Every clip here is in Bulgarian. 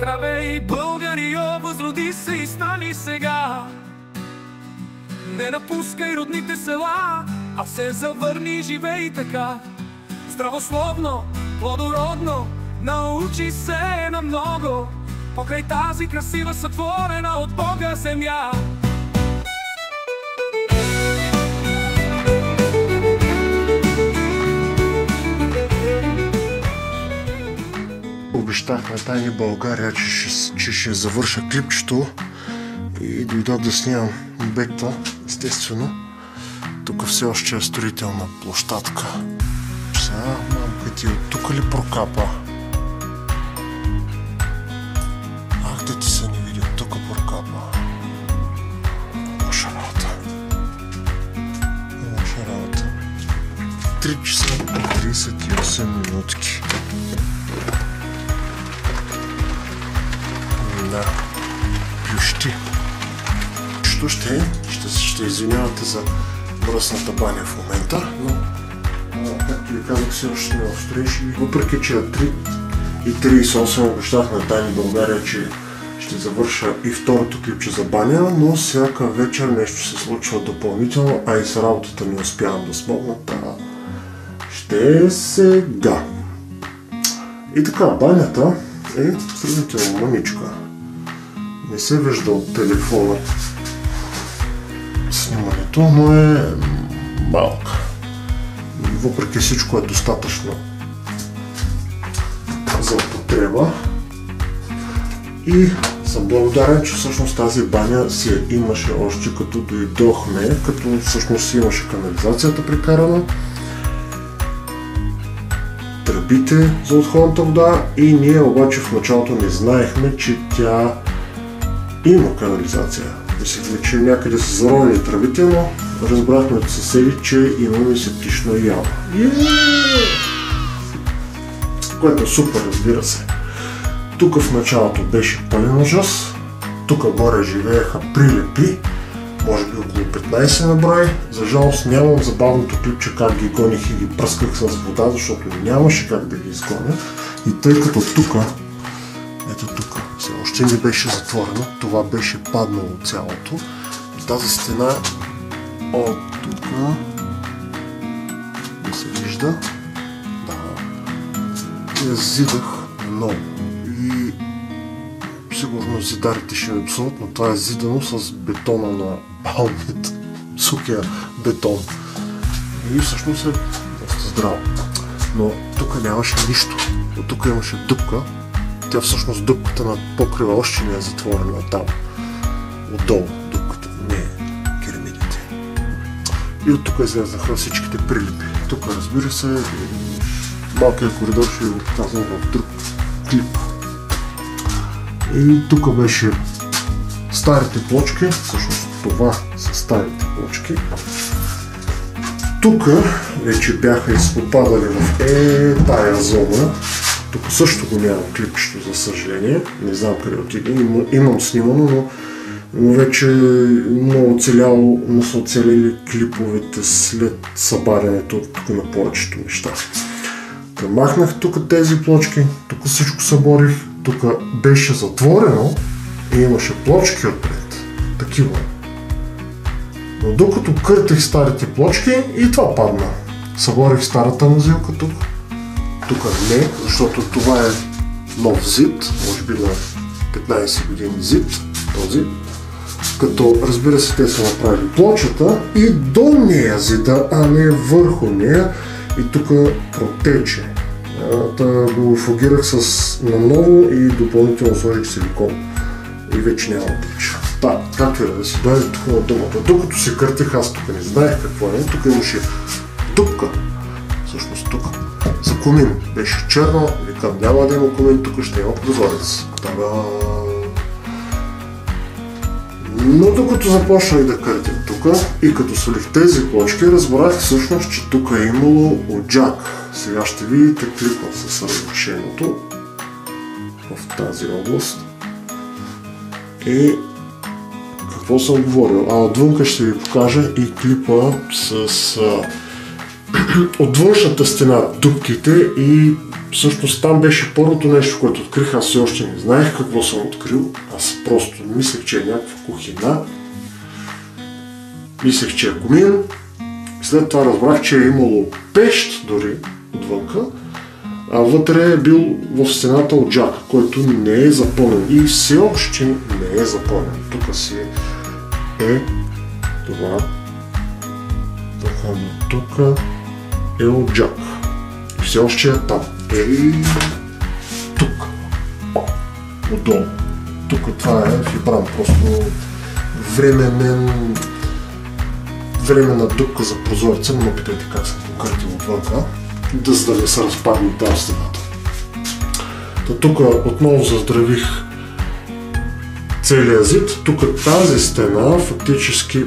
Здравей, българи, възроди се и стани сега. Не напускай родните села, а се завърни и живей така. Здравословно, плодородно, научи се на много покрай тази красива сътворена от Бога земя. Обещах на Тайни България, че ще завърша клипчето и дойдох да снимам обекта, естествено. Тук все още е строителна площадка. Сега мамка ти от тук ли прокапа? Ах, да ти се не види, от тук прокапа. Лоша работа. Лоша работа. 3 часа и 38 минутки. Да, плющи. Що ще извинявате за мръсната баня в момента, но както ви казах, все още не остроиш. Въпреки че 3:38 обещах на Тайни България, че ще завърша и второто клипче за баня, но всяка вечер нещо се случва допълнително, а и с работата не успявам да смогна. Ще е сега. И така, банята е сравнително маничка. Не се вижда от телефона снимането, но е малка. Въпреки всичко е достатъчно за употреба. И съм благодарен, че всъщност тази баня си имаше още като дойдохме, като всъщност имаше канализацията прекарана, тръбите за отходната вода и ние обаче в началото не знаехме, че тя има канализация. Мислихме, че някъде са заровени тръбите, но разбрахме от съседи, че имаме септична яма. Което е супер, разбира се. Тук в началото беше пълен ужас. Тук горе живееха прилепи, може би около 15 на брой. За жалост нямам забавното клипче как ги гоних и ги пръсках с вода, защото нямаше как да ги изгоня. И тъй като тук, ето тук, все още не беше затворено, това беше паднало цялото. И тази стена от тук не се вижда. Да. Я зидах много. И сигурно зидарите ще ме псуват, но това е зидано с бетона на палмит. Сухия бетон. И всъщност е доста здраво. Но тук нямаше нищо. От тук имаше дупка. Тя всъщност дупката на покрива още не е затворена там. Отдолу дупката, не керамидите. И от тук излезнаха всичките прилипи. Тук, разбира се, малкият коридор ще ви го показвам в друг клип. И тук беше старите плочки, всъщност това са старите плочки. Тук вече бяха изпопадали в тая зона. Тук също го нямам клипчето, за съжаление. Не знам къде отиде. Имам снимано, но вече много оцеляло, но са оцелели клиповете след събарянето тук на повечето неща. Махнах тук тези плочки, тук всичко съборих, тук беше затворено и имаше плочки отпред. Такива. Но докато къртих старите плочки и това падна. Съборих старата мазилка тук. Тук не, защото това е нов зид, може би на 15 години зид, този. Като разбира се, те са направили плочата и до нея зида, а не върху нея. И тук протече. Го фугирах наново и допълнително сложих силикон. И вече няма тече. Както е да си дойде тук на думата. Докато се къртих, аз тук не знаех какво е. Тук имаше дупка. Всъщност тук. За комин беше черно. Викам, няма да има комин, тук ще има прозорец. Но докато започнах да къртим тук и като свалих тези плочки, разбрах всъщност, че тук е имало оджак. Сега ще видите клипа с разрушението в тази област. И какво съм говорил? Отвънка ще ви покажа и клипа с от външната стена дупките и Всъщност там беше първото нещо, което открих. Аз все още не знаех какво съм открил. Аз просто мислех, че е някаква кухина. Мислех, че е комин. След това разбрах, че е имало пещ дори отвънка. А вътре е бил в стената оджак, който не е запълнен. И все още не е запълнен. Тук си е това. Тук е оджак. И все още е там. Тук. Отдолу. Тук това е фибран. Просто временна дупка за прозореца. Не ме питайте как съм покъртил отвънка. За да не се разпадне тази стената. Тук отново заздравих целия зид. Тук тази стена, фактически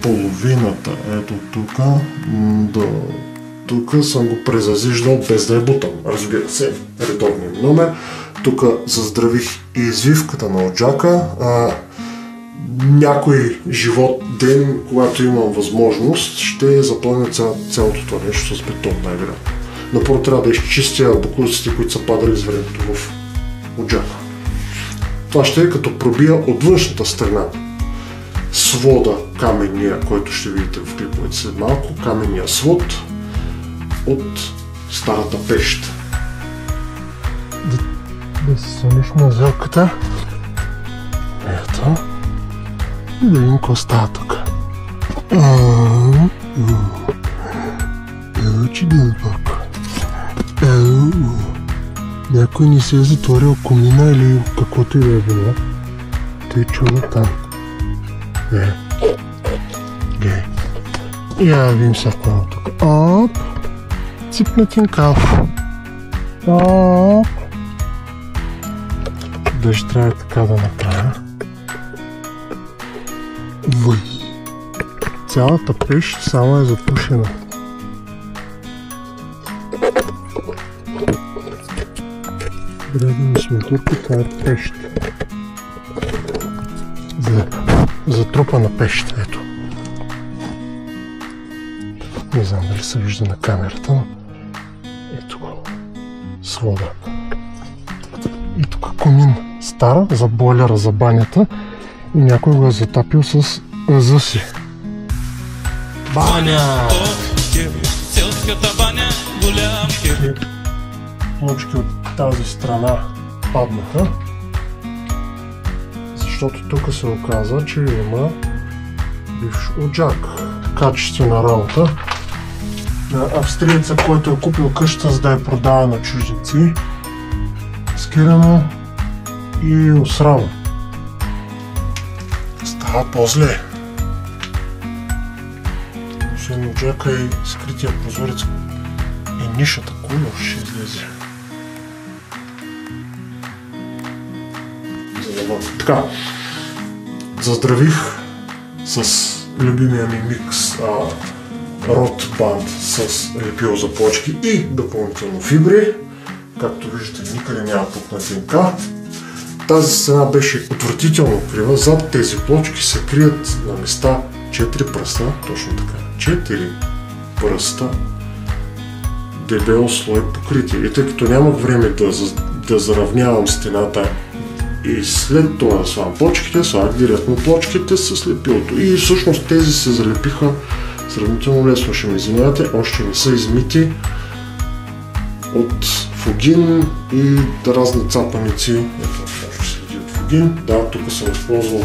половината, ето тук, до тук съм го презазиждал без да е бутан. Разбира се, редовният номер. Тук заздравих и извивката на оджака. Някой живот ден, когато имам възможност, ще запълня цялото това нещо с бетон, най-вероятно. Но първо трябва да изчистя боклуците, които са падали с времето в оджака. Това ще е като пробия от външната страна свода, каменния, който ще видите в клиповете след малко, каменния свод от старата пещ. Да се сълниш мазелката. Ето. И да видим какво става тук. Че дълбоко. Някой не се е затворил комина или каквото и да е било. Той чува там. Я видим сега какво тук. Оп! Ципнатин каф. Оп! Даже трябва така да направя. Въй! Цялата пещ само е запушена. Гледаме сме тук, това е пещ. Затрупана пещ, ето. Не знам дали се вижда на камерата, но ето го, свода. И тук комин стара за бойлера за банята и някой го е затапил с ъза си. Баня! Плочки от тази страна паднаха, защото тук се оказа, че има бивш оджак. Качествена работа на австриеца, който е купил къща, за да я продава на чужденци. Скирано и осрано. Става по-зле. Освен оджака и скрития прозорец и нишата кула ще излезе. Така, заздравих с любимия ми микс род банд с лепило за плочки и допълнително фибри. Както виждате, никъде няма пукнатинка. Тази стена беше отвратително крива. Зад тези плочки се крият на места 4 пръста, точно така, 4 пръста, дебел слой покритие. И тъй като нямах време да заравнявам стената и след това да слагам плочките, слагах директно плочките с лепилото. И всъщност тези се залепиха сравнително лесно. Ще ме извинявате, още не са измити от фугин и разни цапаници. Ето, още следи от фугин. Да, тук съм използвал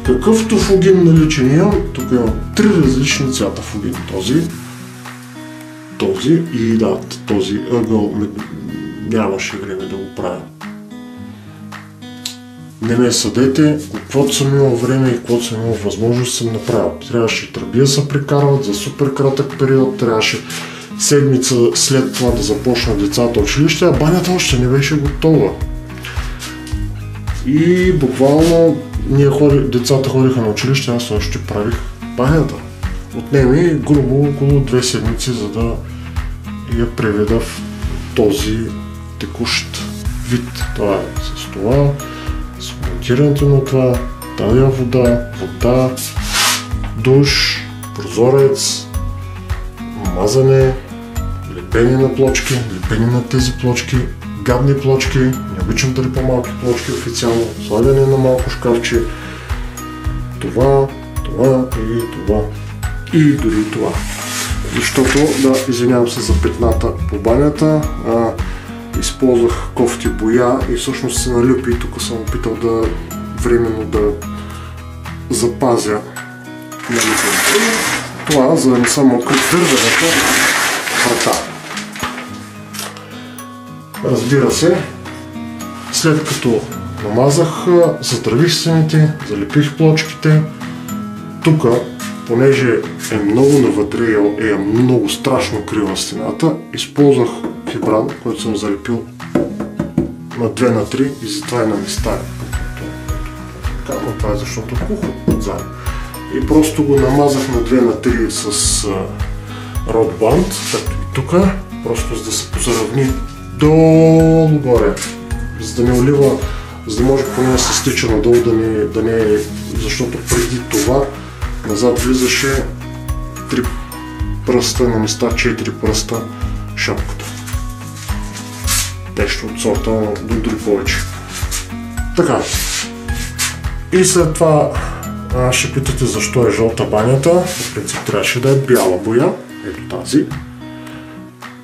какъвто фугин наличен имам. Тук имам 3 различни цвята фугин. Този и да, този ъгъл нямаше време да го правя. Не ме съдете, каквото съм имал време и каквото съм имал възможност съм направил. Трябваше тръби да се прекарват за супер кратък период, трябваше седмица след това да започнат децата училище, а банята още не беше готова. И буквално децата ходиха на училище, аз още правих банята. Отнеми грубо около 2 седмици, за да я преведа в този текущ вид. Това е с това, с монтирането на това, тази вода, душ, прозорец, мазане, лепени на плочки, лепени на тези плочки, гадни плочки, не обичам да лепя малки плочки официално, слагане на малко шкафче, това и дори това. Защото, извинявам се за петната по банята, използвах кофти боя и всъщност се налюпи и тук съм опитал да временно да запазя налюпването. Това, за да не са мокри дървената врата. Разбира се, след като намазах, затравих стените, залепих плочките, тук, понеже е много навътре и е много страшно крива стената, използвах фибран, който съм залепил на 2 на 3 и затова и на места. Но това е защото кухо отзад. И просто го намазах на 2 на 3 с род банд, както и тук, просто за да се позаравни долу-горе, за да не олива, за да може поне да се стича надолу, да не е, защото преди това назад влизаше 3 пръста, на места 4 пръста шапката. Нещо от сорта до дори повече. Така. И след това ще питате защо е жълта банята. В принцип трябваше да е бяла боя, ето тази.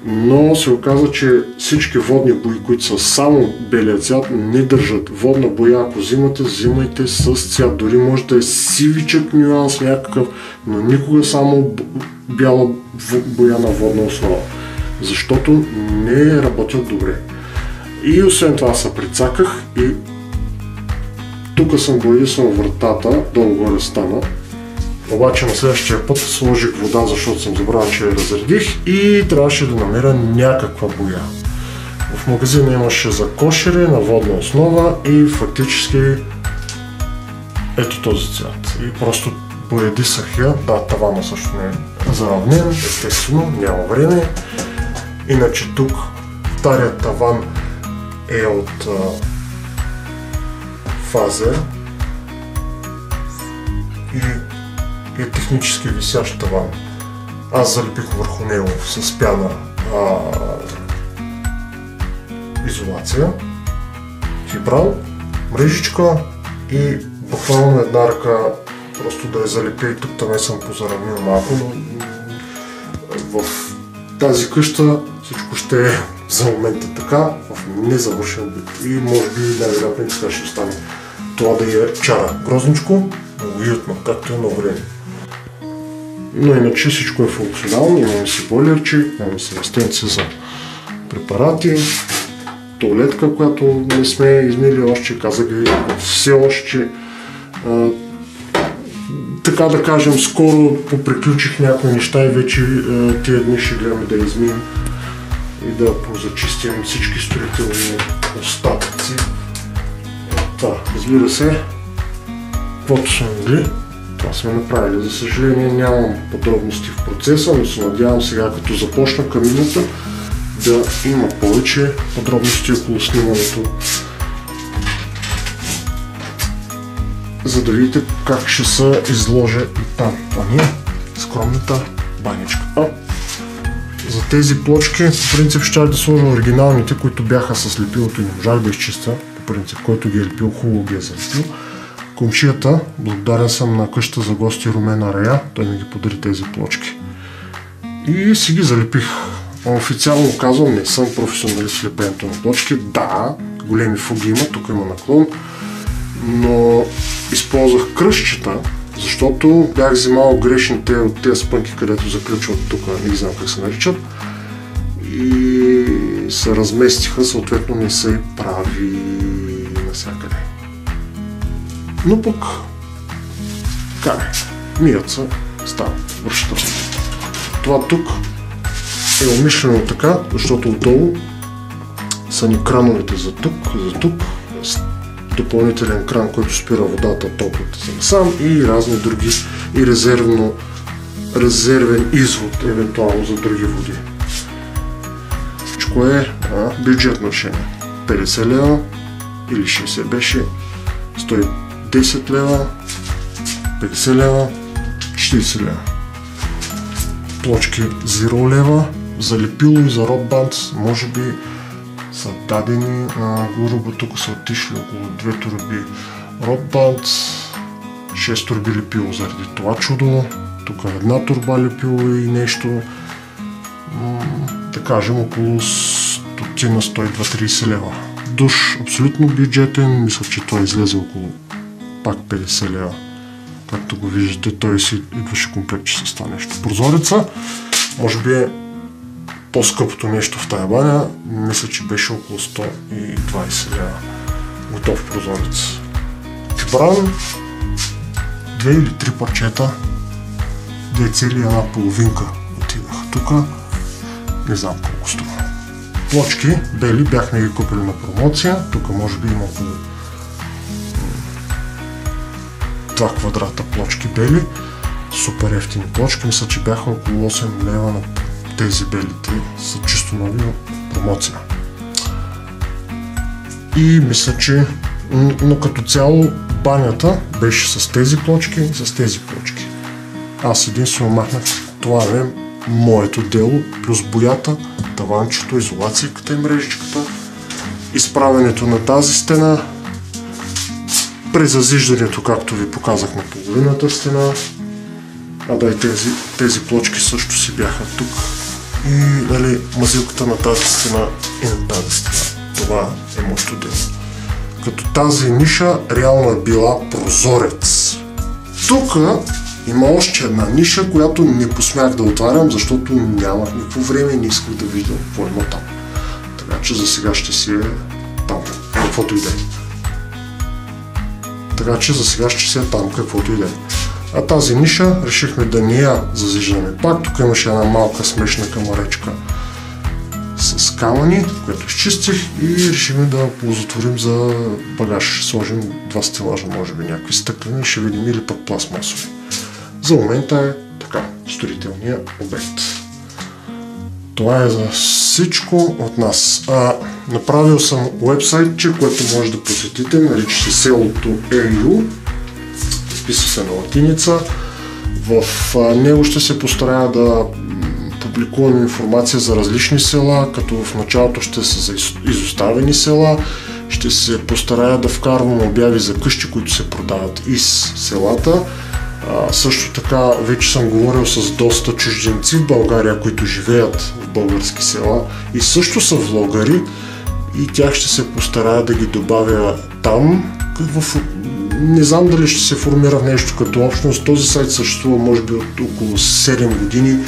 Но се оказа, че всички водни бои, които са само белия цвят, не държат. Водна боя, ако взимате, взимайте с цвят. Дори може да е сивичък нюанс някакъв, но никога само бяла боя на водна основа. Защото не работят добре. И освен това се прицаках и тук съм боядисал вратата, долу-горе стана. Обаче на следващия път сложих вода, защото съм забравил, че я разредих и трябваше да намеря някаква боя. В магазина имаше за кошери на водна основа и фактически ето този цвят. И просто боядисах я. Да, тавана също не е заравнен, естествено, няма време. Иначе тук вторият таван е от Фазер и е технически висящ таван. Аз залепих върху него с пяна изолация, фибрал, мрежичка и буквално една ръка просто да я залепя и тук там съм позаравнил малко, но в тази къща всичко ще е за момента така, в незавършен вид и може би най-вероятно така ще остане. Това да я чара грозничко, много уютно, както е на време. Но иначе всичко е функционално, имаме си бойлерче, имаме си растенци за препарати, туалетка, която не сме измили още, казах ви, все още така да кажем, скоро поприключих някои неща и вече тия дни ще гледаме да измием и да позачистим всички строителни остатъци. Това, разбира се, каквото сме могли, това сме направили. За съжаление нямам подробности в процеса, но се надявам сега, като започна камината, да има повече подробности около снимането, за да видите как ще се изложа и там. Това ни е скромната баничка. За тези плочки, по принцип ще да сложа оригиналните, които бяха с лепилото и не можах да изчистя. По принцип, който ги е лепил, хубаво ги е залепил. Комшията, благодарен съм на къща за гости Румена Рая, той ми ги подари тези плочки. И си ги залепих. Официално казвам, не съм професионалист в лепенето на плочки. Да, големи фуги има, тук има наклон, но използвах кръстчета, защото бях взимал грешните от тези спънки, където заключват тук, не знам как се наричат, и се разместиха, съответно не са и прави навсякъде. Но пък, карай, мият се, стават, вършат. Това тук е умишлено така, защото отдолу са ни крановете за тук, допълнителен кран, който спира водата, топлата за насам и разни други и резервен извод, евентуално за други води. Всичко е бюджетно решение. 50 лева или 60 беше, 110 лева, 50 лева, 40 лева. Плочки 0 лева за лепило и за ротбанд може би са дадени грубо, тук са отишли около 2 турби ротбанд, 6 турби лепило заради това чудо, тук една турба лепило и нещо, да кажем около 100-120-130 лева. Душ абсолютно бюджетен, мисля, че той излезе около пак 50 лева. Както го виждате, той си идваше комплектче с това нещо. Прозореца, може би е по-скъпото нещо в тая баня, мисля, че беше около 120 лева. Готов прозорец. Фибран, 2 или 3 парчета, 2 цели и една половинка отидаха тук. Не знам колко струва. Плочки, бели, бяхме ги купили на промоция. Тук може би има около 2 квадрата плочки бели. Супер ефтини плочки. Мисля, че бяха около 8 лева на тези белите. Са чисто нови на промоция. И мисля, че но като цяло банята беше с тези плочки и с тези плочки. Аз единствено махнах. Това е моето дело, плюс боята, таванчето, изолацията и мрежичката, изправянето на тази стена, презазиждането, както ви показах на половината стена, тези плочки също си бяха тук и мазилката на тази стена и на тази стена. Това е моето дело. Като тази ниша реално е била прозорец. Тук има още една ниша, която не посмях да отварям, защото нямах никакво време и не исках да виждам какво има там. Така че за сега ще си е там, каквото и да е. А тази ниша решихме да не я зазиждаме пак. Тук имаше една малка смешна камаречка с камъни, което изчистих и решихме да ползотворим за багаж. Ще сложим 2 стелажа, може би някакви стъклени, ще видим, или пък пластмасови. За момента е така, строителният обект. Това е за всичко от нас. Направил съм уебсайтче, което може да посетите, нарича се селото.eu, писа се на латиница. В него ще се постарая да публикувам информация за различни села, като в началото ще са за изоставени села. Ще се постарая да вкарвам обяви за къщи, които се продават из селата. Също така вече съм говорил с доста чужденци в България, които живеят в български села и също са влогари, и тях ще се постарая да ги добавя там. Не знам дали ще се формира нещо като общност. Този сайт съществува може би от около 7 години.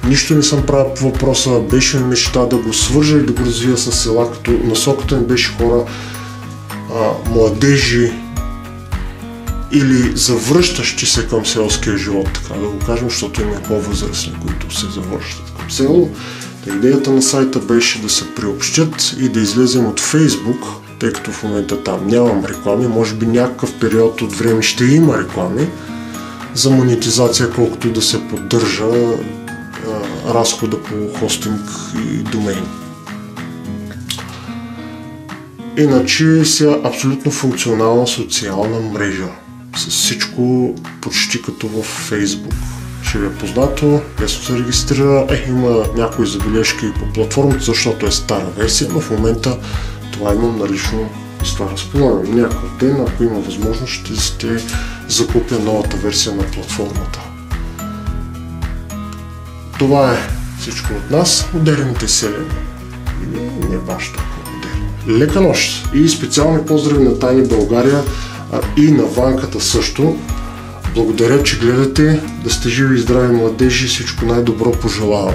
Нищо не съм правил по въпроса, беше ми мечта да го свържа и да го развия с села, като насоката ми беше хора, младежи или завръщащи се към селския живот, така да го кажем, защото има по-възрастни, които се завръщат към село. Идеята на сайта беше да се приобщят и да излезем от Фейсбук, тъй като в момента там нямам реклами, може би някакъв период от време ще има реклами за монетизация, колкото да се поддържа разхода по хостинг и домейн. Иначе сега абсолютно функционална социална мрежа с всичко почти като в Facebook. Ще ви е познато, лесно се регистрира, има някои забележки по платформата, защото е стара версия, но в момента това имам налично и с това разполагам. Някакъв ден, ако има възможност, ще закупя новата версия на платформата. Това е всичко от нас. Модерните селени. Или не баш толкова модерни. Лека нощ и специални поздрави на Тайни България и на Ванката също. Благодаря, че гледате. Да сте живи и здрави младежи. Всичко най-добро пожелавам.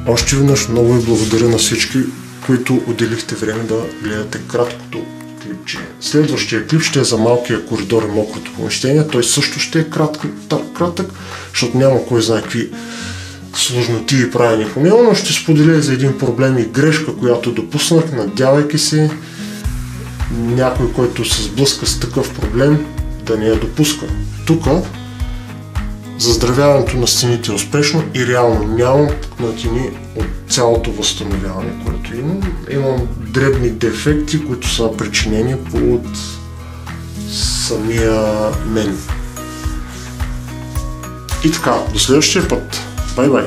Още веднъж много ви благодаря на всички, които отделихте време да гледате краткото клипче. Следващия клип ще е за малкия коридор и мокрото помещение. Той също ще е кратък, защото няма кой знае какви сложноти и правени по него, но ще споделя за един проблем и грешка, която допуснах, надявайки се някой, който се сблъска с такъв проблем, да не я допуска. Тук заздравяването на стените е успешно и реално нямам пукнатини от цялото възстановяване, което имам. Имам дребни дефекти, които са причинени от самия мен. И така, до следващия път. Бай-бай!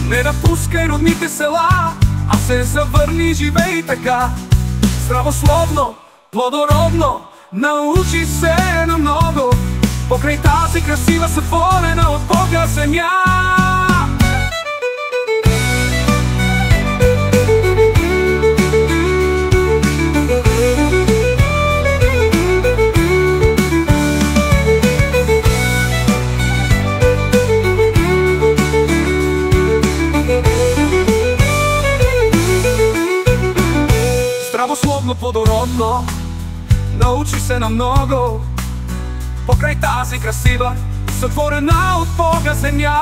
Не напускай родните села, а се завърни, живей така. Здравословно, плодородно, научи се на много, покрай тази красива сътворена от Бога земя. Здравословно, плодородно, научи се на много, покрай тази красива, сътворена от Бога земя.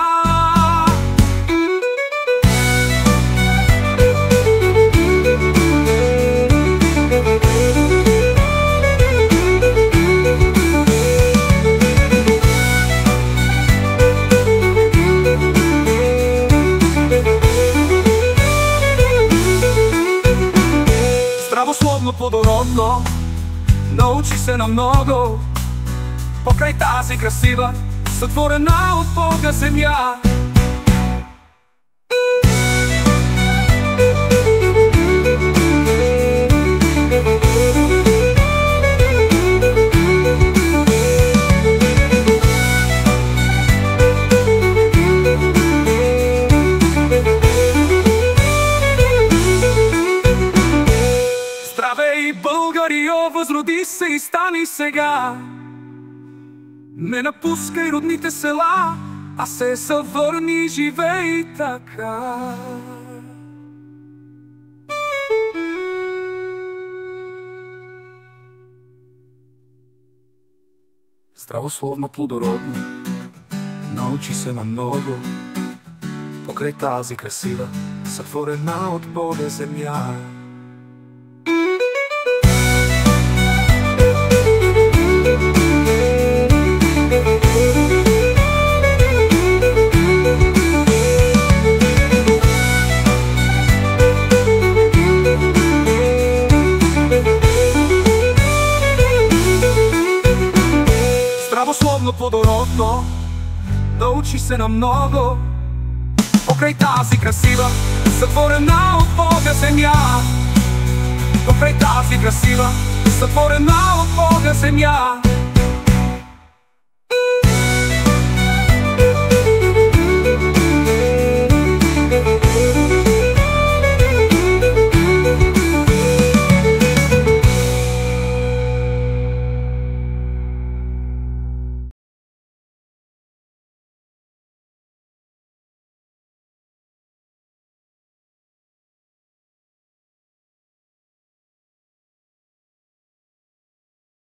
Здравословно, плодородно, научи се на много, покрай тази красива, сътворена от Бога земя. Здравей, Българио, възроди се и стани сега. Не напускай родните села, а се завърни, живей така. Здравословно, плодородно, научи се на много, покрай тази красива, сътворена от Бога земя. Здравословно, плодородно, научи се на много, покрай тази красива, сътворена от Бога земя. Покрай тази красива, сътворена от Бога земя.